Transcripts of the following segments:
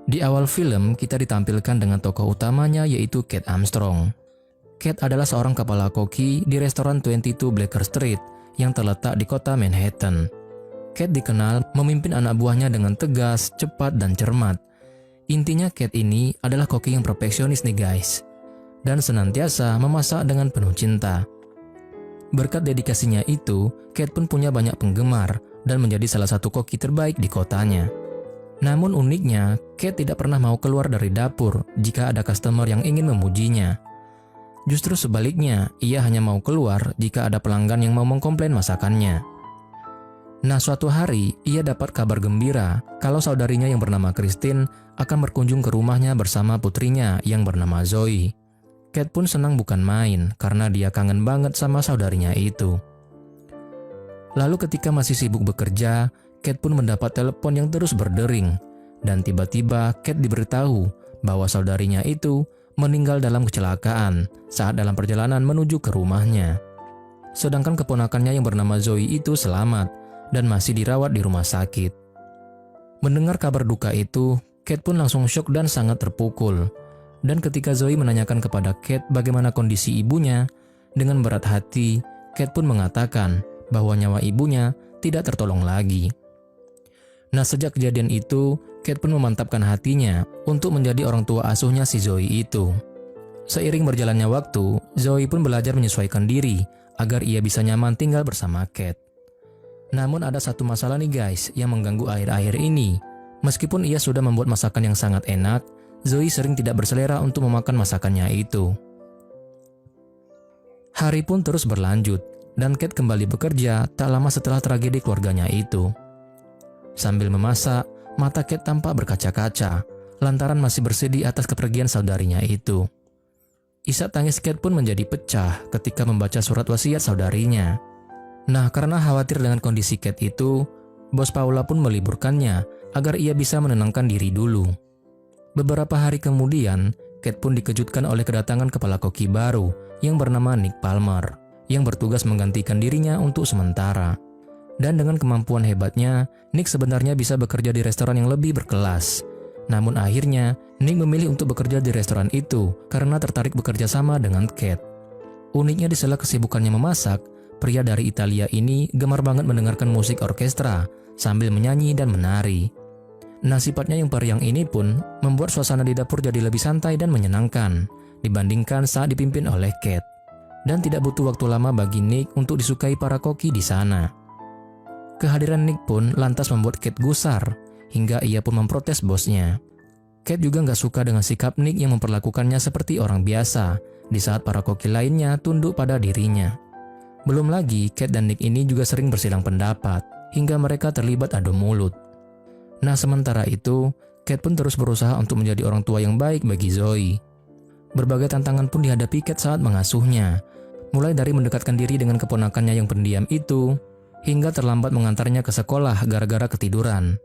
Di awal film, kita ditampilkan dengan tokoh utamanya yaitu Kate Armstrong. Kate adalah seorang kepala koki di restoran 22 Bleecker Street yang terletak di kota Manhattan. Kate dikenal memimpin anak buahnya dengan tegas, cepat, dan cermat. Intinya Kate ini adalah koki yang perfeksionis nih guys, dan senantiasa memasak dengan penuh cinta. Berkat dedikasinya itu, Kate pun punya banyak penggemar dan menjadi salah satu koki terbaik di kotanya. Namun uniknya, Kate tidak pernah mau keluar dari dapur jika ada customer yang ingin memujinya. Justru sebaliknya, ia hanya mau keluar jika ada pelanggan yang mau mengkomplain masakannya. Nah, suatu hari ia dapat kabar gembira kalau saudarinya yang bernama Christine akan berkunjung ke rumahnya bersama putrinya yang bernama Zoe. Kate pun senang bukan main karena dia kangen banget sama saudarinya itu. Lalu ketika masih sibuk bekerja, Kate pun mendapat telepon yang terus berdering, dan tiba-tiba Kate diberitahu bahwa saudarinya itu meninggal dalam kecelakaan saat dalam perjalanan menuju ke rumahnya. Sedangkan keponakannya yang bernama Zoe itu selamat dan masih dirawat di rumah sakit. Mendengar kabar duka itu, Kate pun langsung syok dan sangat terpukul. Dan ketika Zoe menanyakan kepada Kate bagaimana kondisi ibunya, dengan berat hati, Kate pun mengatakan bahwa nyawa ibunya tidak tertolong lagi. Nah, sejak kejadian itu, Kate pun memantapkan hatinya untuk menjadi orang tua asuhnya si Zoe itu. Seiring berjalannya waktu, Zoe pun belajar menyesuaikan diri agar ia bisa nyaman tinggal bersama Kate. Namun ada satu masalah nih guys yang mengganggu akhir-akhir ini. Meskipun ia sudah membuat masakan yang sangat enak, Zoe sering tidak berselera untuk memakan masakannya itu. Hari pun terus berlanjut, dan Kate kembali bekerja tak lama setelah tragedi keluarganya itu. Sambil memasak, mata Kate tampak berkaca-kaca, lantaran masih bersedih atas kepergian saudarinya itu. Isak tangis Kate pun menjadi pecah ketika membaca surat wasiat saudarinya. Nah, karena khawatir dengan kondisi Kate itu, bos Paula pun meliburkannya agar ia bisa menenangkan diri dulu. Beberapa hari kemudian, Kate pun dikejutkan oleh kedatangan kepala koki baru yang bernama Nick Palmer, yang bertugas menggantikan dirinya untuk sementara. Dan dengan kemampuan hebatnya, Nick sebenarnya bisa bekerja di restoran yang lebih berkelas. Namun akhirnya, Nick memilih untuk bekerja di restoran itu karena tertarik bekerja sama dengan Kate. Uniknya di sela kesibukannya memasak, pria dari Italia ini gemar banget mendengarkan musik orkestra sambil menyanyi dan menari. Nah, sifatnya yang periang ini pun membuat suasana di dapur jadi lebih santai dan menyenangkan dibandingkan saat dipimpin oleh Kate. Dan tidak butuh waktu lama bagi Nick untuk disukai para koki di sana. Kehadiran Nick pun lantas membuat Kate gusar, hingga ia pun memprotes bosnya. Kate juga nggak suka dengan sikap Nick yang memperlakukannya seperti orang biasa, di saat para koki lainnya tunduk pada dirinya. Belum lagi, Kate dan Nick ini juga sering bersilang pendapat, hingga mereka terlibat adu mulut. Nah, sementara itu, Kate pun terus berusaha untuk menjadi orang tua yang baik bagi Zoe. Berbagai tantangan pun dihadapi Kate saat mengasuhnya, mulai dari mendekatkan diri dengan keponakannya yang pendiam itu, hingga terlambat mengantarnya ke sekolah gara-gara ketiduran.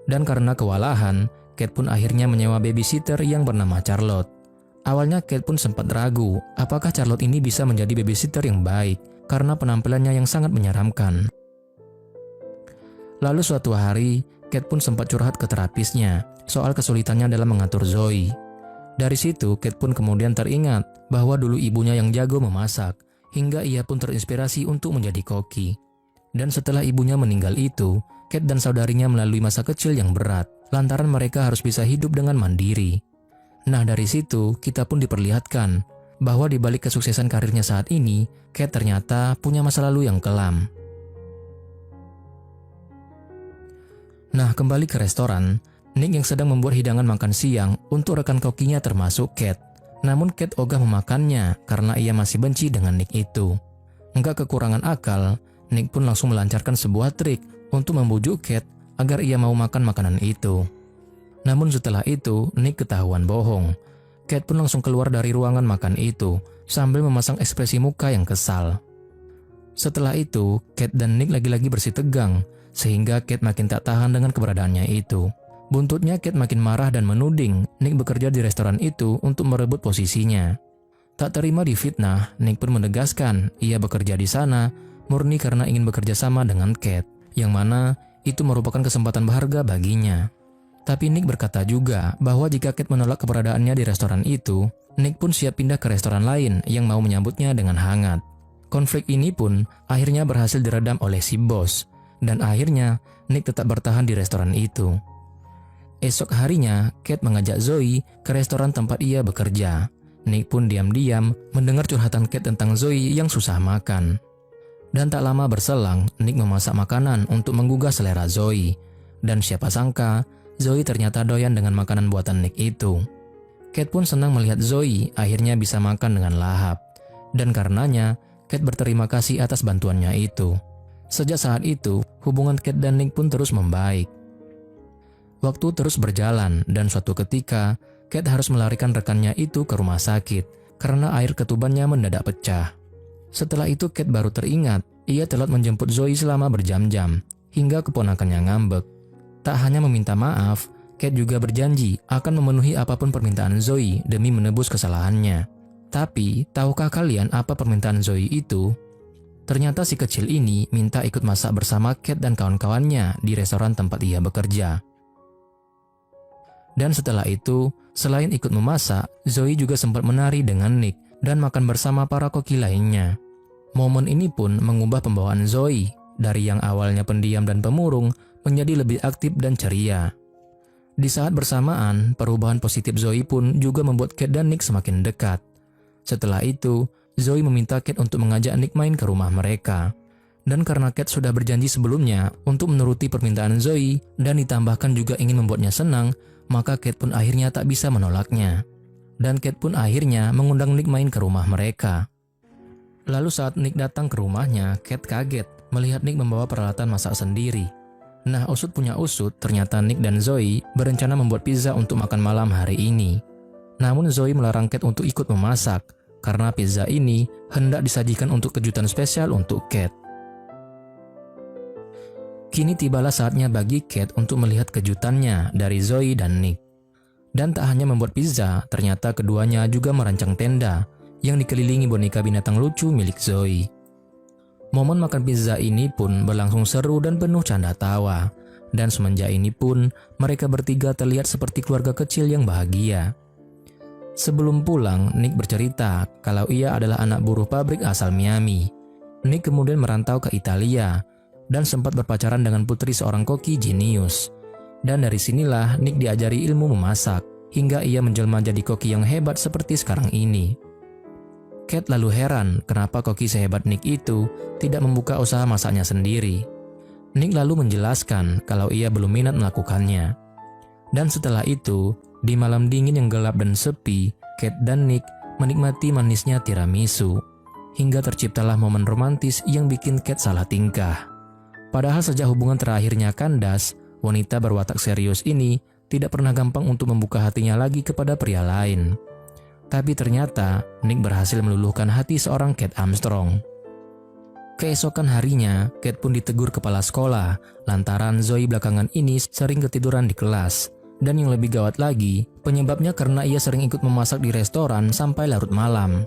Dan karena kewalahan, Kate pun akhirnya menyewa babysitter yang bernama Charlotte. Awalnya Kate pun sempat ragu apakah Charlotte ini bisa menjadi babysitter yang baik karena penampilannya yang sangat menyeramkan. Lalu suatu hari, Kate pun sempat curhat ke terapisnya soal kesulitannya dalam mengatur Zoe. Dari situ, Kate pun kemudian teringat bahwa dulu ibunya yang jago memasak, hingga ia pun terinspirasi untuk menjadi koki. Dan setelah ibunya meninggal itu, Kate dan saudarinya melalui masa kecil yang berat, lantaran mereka harus bisa hidup dengan mandiri. Nah, dari situ kita pun diperlihatkan bahwa di balik kesuksesan karirnya saat ini, Kate ternyata punya masa lalu yang kelam. Nah, kembali ke restoran, Nick yang sedang membuat hidangan makan siang untuk rekan kokinya termasuk Kate. Namun Kate ogah memakannya karena ia masih benci dengan Nick itu. Enggak kekurangan akal, Nick pun langsung melancarkan sebuah trik untuk membujuk Kate agar ia mau makan makanan itu. Namun setelah itu, Nick ketahuan bohong. Kate pun langsung keluar dari ruangan makan itu sambil memasang ekspresi muka yang kesal. Setelah itu, Kate dan Nick lagi-lagi bersih tegang, sehingga Kate makin tak tahan dengan keberadaannya itu. Buntutnya Kate makin marah dan menuding Nick bekerja di restoran itu untuk merebut posisinya. Tak terima difitnah, Nick pun menegaskan ia bekerja di sana murni karena ingin bekerja sama dengan Kate, yang mana itu merupakan kesempatan berharga baginya. Tapi Nick berkata juga bahwa jika Kate menolak keberadaannya di restoran itu, Nick pun siap pindah ke restoran lain yang mau menyambutnya dengan hangat. Konflik ini pun akhirnya berhasil diredam oleh si bos, dan akhirnya Nick tetap bertahan di restoran itu. Esok harinya, Kate mengajak Zoe ke restoran tempat ia bekerja. Nick pun diam-diam mendengar curhatan Kate tentang Zoe yang susah makan. Dan tak lama berselang, Nick memasak makanan untuk menggugah selera Zoe. Dan siapa sangka, Zoe ternyata doyan dengan makanan buatan Nick itu. Kate pun senang melihat Zoe akhirnya bisa makan dengan lahap. Dan karenanya, Kate berterima kasih atas bantuannya itu. Sejak saat itu, hubungan Kate dan Nick pun terus membaik. Waktu terus berjalan dan suatu ketika, Kate harus melarikan rekannya itu ke rumah sakit karena air ketubannya mendadak pecah. Setelah itu Kate baru teringat, ia telat menjemput Zoe selama berjam-jam, hingga keponakannya ngambek. Tak hanya meminta maaf, Kate juga berjanji akan memenuhi apapun permintaan Zoe demi menebus kesalahannya. Tapi, tahukah kalian apa permintaan Zoe itu? Ternyata si kecil ini minta ikut masak bersama Kate dan kawan-kawannya di restoran tempat ia bekerja. Dan setelah itu, selain ikut memasak, Zoe juga sempat menari dengan Nick dan makan bersama para koki lainnya. Momen ini pun mengubah pembawaan Zoe dari yang awalnya pendiam dan pemurung menjadi lebih aktif dan ceria. Di saat bersamaan, perubahan positif Zoe pun juga membuat Kate dan Nick semakin dekat. Setelah itu, Zoe meminta Kate untuk mengajak Nick main ke rumah mereka. Dan karena Kate sudah berjanji sebelumnya untuk menuruti permintaan Zoe dan ditambahkan juga ingin membuatnya senang, maka Kate pun akhirnya tak bisa menolaknya. Dan Kate pun akhirnya mengundang Nick main ke rumah mereka. Lalu saat Nick datang ke rumahnya, Kate kaget melihat Nick membawa peralatan masak sendiri. Nah, usut punya usut, ternyata Nick dan Zoe berencana membuat pizza untuk makan malam hari ini. Namun Zoe melarang Kate untuk ikut memasak, karena pizza ini hendak disajikan untuk kejutan spesial untuk Kate. Kini tibalah saatnya bagi Kate untuk melihat kejutannya dari Zoe dan Nick. Dan tak hanya membuat pizza, ternyata keduanya juga merancang tenda yang dikelilingi boneka binatang lucu milik Zoe. Momen makan pizza ini pun berlangsung seru dan penuh canda tawa. Dan semenjak ini pun, mereka bertiga terlihat seperti keluarga kecil yang bahagia. Sebelum pulang, Nick bercerita kalau ia adalah anak buruh pabrik asal Miami. Nick kemudian merantau ke Italia dan sempat berpacaran dengan putri seorang koki jenius. Dan dari sinilah Nick diajari ilmu memasak, hingga ia menjelma jadi koki yang hebat seperti sekarang ini. Kate lalu heran kenapa koki sehebat Nick itu tidak membuka usaha masaknya sendiri. Nick lalu menjelaskan kalau ia belum minat melakukannya. Dan setelah itu, di malam dingin yang gelap dan sepi, Kate dan Nick menikmati manisnya tiramisu. Hingga terciptalah momen romantis yang bikin Kate salah tingkah. Padahal sejak hubungan terakhirnya kandas, wanita berwatak serius ini tidak pernah gampang untuk membuka hatinya lagi kepada pria lain. Tapi ternyata Nick berhasil meluluhkan hati seorang Kate Armstrong. Keesokan harinya, Kate pun ditegur kepala sekolah lantaran Zoe belakangan ini sering ketiduran di kelas. Dan yang lebih gawat lagi, penyebabnya karena ia sering ikut memasak di restoran sampai larut malam.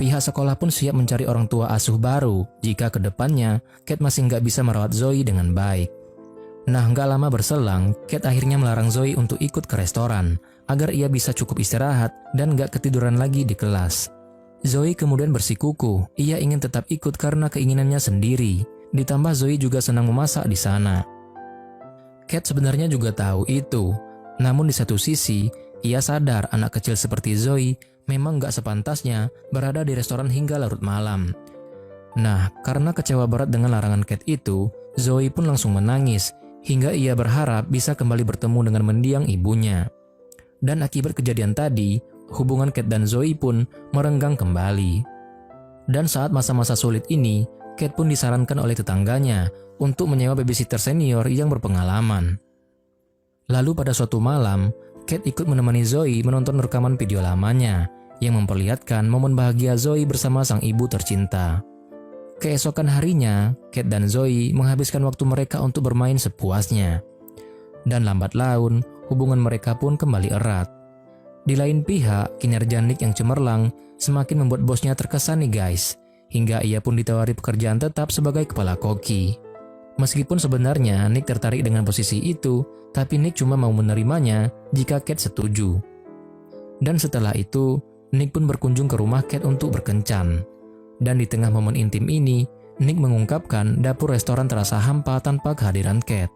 Pihak sekolah pun siap mencari orang tua asuh baru jika kedepannya Kate masih nggak bisa merawat Zoe dengan baik. Nah, nggak lama berselang, Kate akhirnya melarang Zoe untuk ikut ke restoran agar ia bisa cukup istirahat dan nggak ketiduran lagi di kelas. Zoe kemudian bersikukuh, ia ingin tetap ikut karena keinginannya sendiri. Ditambah Zoe juga senang memasak di sana. Kate sebenarnya juga tahu itu, namun di satu sisi, ia sadar anak kecil seperti Zoe memang nggak sepantasnya berada di restoran hingga larut malam. Nah, karena kecewa berat dengan larangan Kate itu, Zoe pun langsung menangis hingga ia berharap bisa kembali bertemu dengan mendiang ibunya. Dan akibat kejadian tadi, hubungan Kate dan Zoe pun merenggang kembali. Dan saat masa-masa sulit ini, Kate pun disarankan oleh tetangganya untuk menyewa babysitter senior yang berpengalaman. Lalu pada suatu malam, Kate ikut menemani Zoe menonton rekaman video lamanya yang memperlihatkan momen bahagia Zoe bersama sang ibu tercinta. Keesokan harinya, Kate dan Zoe menghabiskan waktu mereka untuk bermain sepuasnya. Dan lambat laun, hubungan mereka pun kembali erat. Di lain pihak, kinerja Nick yang cemerlang semakin membuat bosnya terkesan nih guys, hingga ia pun ditawari pekerjaan tetap sebagai kepala koki. Meskipun sebenarnya Nick tertarik dengan posisi itu, tapi Nick cuma mau menerimanya jika Kate setuju. Dan setelah itu, Nick pun berkunjung ke rumah Kate untuk berkencan. Dan di tengah momen intim ini, Nick mengungkapkan dapur restoran terasa hampa tanpa kehadiran Kate.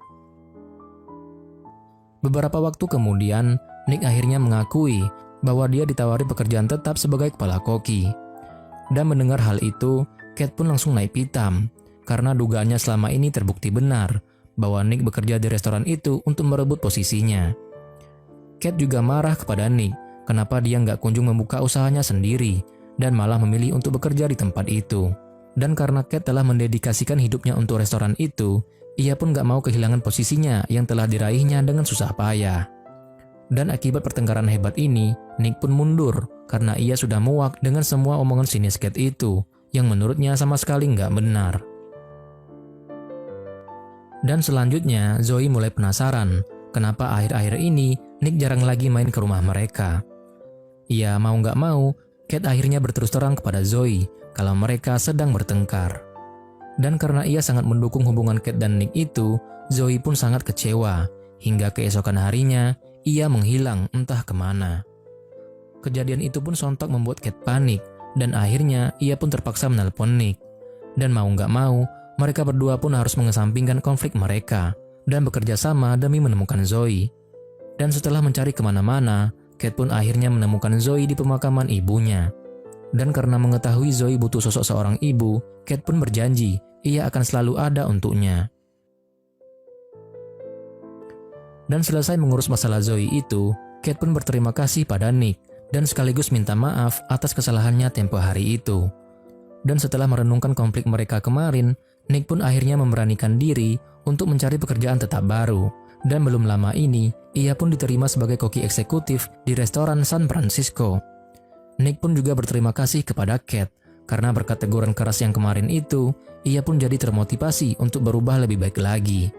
Beberapa waktu kemudian, Nick akhirnya mengakui bahwa dia ditawari pekerjaan tetap sebagai kepala koki. Dan mendengar hal itu, Kate pun langsung naik pitam, karena dugaannya selama ini terbukti benar bahwa Nick bekerja di restoran itu untuk merebut posisinya. Kate juga marah kepada Nick, kenapa dia nggak kunjung membuka usahanya sendiri, dan malah memilih untuk bekerja di tempat itu. Dan karena Kate telah mendedikasikan hidupnya untuk restoran itu, ia pun nggak mau kehilangan posisinya yang telah diraihnya dengan susah payah. Dan akibat pertengkaran hebat ini, Nick pun mundur karena ia sudah muak dengan semua omongan sinis Kate itu, yang menurutnya sama sekali nggak benar. Dan selanjutnya, Zoe mulai penasaran kenapa akhir-akhir ini Nick jarang lagi main ke rumah mereka. Ia mau nggak mau, Kate akhirnya berterus terang kepada Zoe kalau mereka sedang bertengkar. Dan karena ia sangat mendukung hubungan Kate dan Nick itu, Zoe pun sangat kecewa. Hingga keesokan harinya, ia menghilang entah kemana. Kejadian itu pun sontak membuat Kate panik, dan akhirnya ia pun terpaksa menelpon Nick. Dan mau nggak mau, mereka berdua pun harus mengesampingkan konflik mereka dan bekerja sama demi menemukan Zoe. Dan setelah mencari kemana-mana, Kate pun akhirnya menemukan Zoe di pemakaman ibunya. Dan karena mengetahui Zoe butuh sosok seorang ibu, Kate pun berjanji ia akan selalu ada untuknya. Dan selesai mengurus masalah Zoe itu, Kate pun berterima kasih pada Nick dan sekaligus minta maaf atas kesalahannya tempo hari itu. Dan setelah merenungkan konflik mereka kemarin, Nick pun akhirnya memberanikan diri untuk mencari pekerjaan tetap baru. Dan belum lama ini, ia pun diterima sebagai koki eksekutif di restoran San Francisco. Nick pun juga berterima kasih kepada Kate, karena berkat teguran keras yang kemarin itu, ia pun jadi termotivasi untuk berubah lebih baik lagi.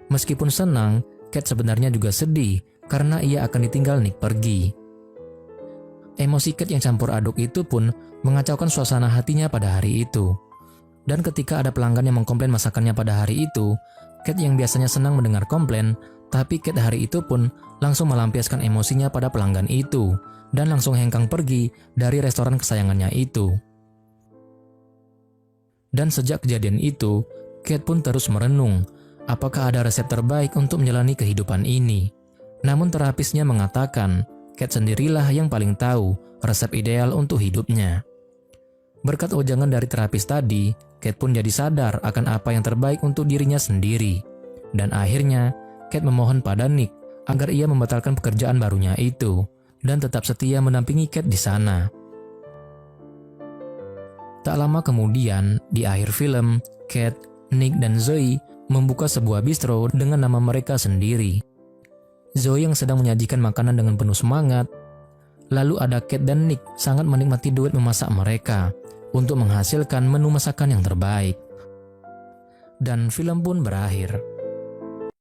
Meskipun senang, Kate sebenarnya juga sedih karena ia akan ditinggal Nick pergi. Emosi Kate yang campur aduk itu pun mengacaukan suasana hatinya pada hari itu. Dan ketika ada pelanggan yang mengkomplain masakannya pada hari itu, Kate yang biasanya senang mendengar komplain, tapi Kate hari itu pun langsung melampiaskan emosinya pada pelanggan itu dan langsung hengkang pergi dari restoran kesayangannya itu. Dan sejak kejadian itu, Kate pun terus merenung, apakah ada resep terbaik untuk menjalani kehidupan ini. Namun terapisnya mengatakan, Kate sendirilah yang paling tahu resep ideal untuk hidupnya. Berkat wejangan dari terapis tadi, Kate pun jadi sadar akan apa yang terbaik untuk dirinya sendiri. Dan akhirnya, Kate memohon pada Nick agar ia membatalkan pekerjaan barunya itu dan tetap setia mendampingi Kate di sana. Tak lama kemudian, di akhir film, Kate, Nick, dan Zoe membuka sebuah bistro dengan nama mereka sendiri. Zoe yang sedang menyajikan makanan dengan penuh semangat. Lalu ada Kate dan Nick sangat menikmati duet memasak mereka untuk menghasilkan menu masakan yang terbaik. Dan film pun berakhir.